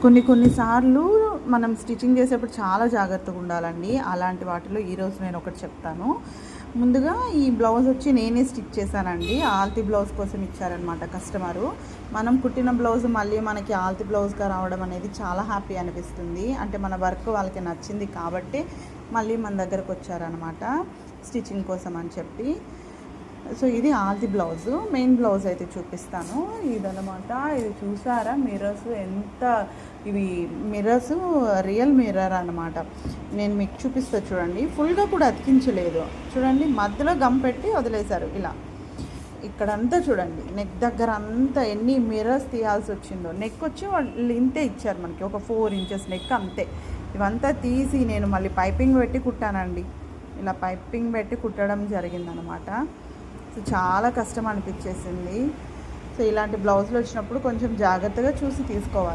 కొన్నిసార్లు మనం స్టిచ్చింగ్ చేసేటప్పుడు చాలా జాగ్రత్తగా ఉండాలండి. అలాంటి వాటిలో ఈరోజు నేను ఒకటి చెప్తాను. ముందుగా ఈ బ్లౌజ్ వచ్చి నేనే స్టిచ్ చేశానండి. ఆల్తి బ్లౌజ్ కోసం ఇచ్చారనమాట కస్టమరు. మనం కుట్టిన బ్లౌజ్ మళ్ళీ మనకి ఆల్తి బ్లౌజ్గా రావడం అనేది చాలా హ్యాపీ అనిపిస్తుంది. అంటే మన వర్క్ వాళ్ళకి నచ్చింది కాబట్టి మళ్ళీ మన దగ్గరకు వచ్చారనమాట స్టిచ్చింగ్ కోసం అని చెప్పి. సో ఇది ఆల్తి బ్లౌజు. మెయిన్ బ్లౌజ్ అయితే చూపిస్తాను. ఇదనమాట. ఇది చూసారా మిర్రర్స్ ఎంత, ఇవి మిర్రర్స్ రియల్ మిర్రర్ అనమాట. నేను మీకు చూపిస్తా చూడండి. ఫుల్గా కూడా అతికించలేదు చూడండి, మధ్యలో గమ్ పెట్టి వదిలేశారు ఇలా. ఇక్కడంతా చూడండి, నెక్ దగ్గర అంతా ఎన్ని మిర్రర్స్ తీయాల్సి వచ్చిందో. నెక్ వచ్చి వాళ్ళు ఇంతే ఇచ్చారు మనకి, ఒక 4 ఇంచెస్ నెక్ అంతే. ఇవంతా తీసి నేను మళ్ళీ పైపింగ్ పెట్టి కుట్టానండి. ఇలా పైపింగ్ పెట్టి కుట్టడం జరిగిందనమాట. సో చాలా కష్టం అనిపించేసింది. సో ఇలాంటి బ్లౌజులు వచ్చినప్పుడు కొంచెం జాగ్రత్తగా చూసి తీసుకోవాలి.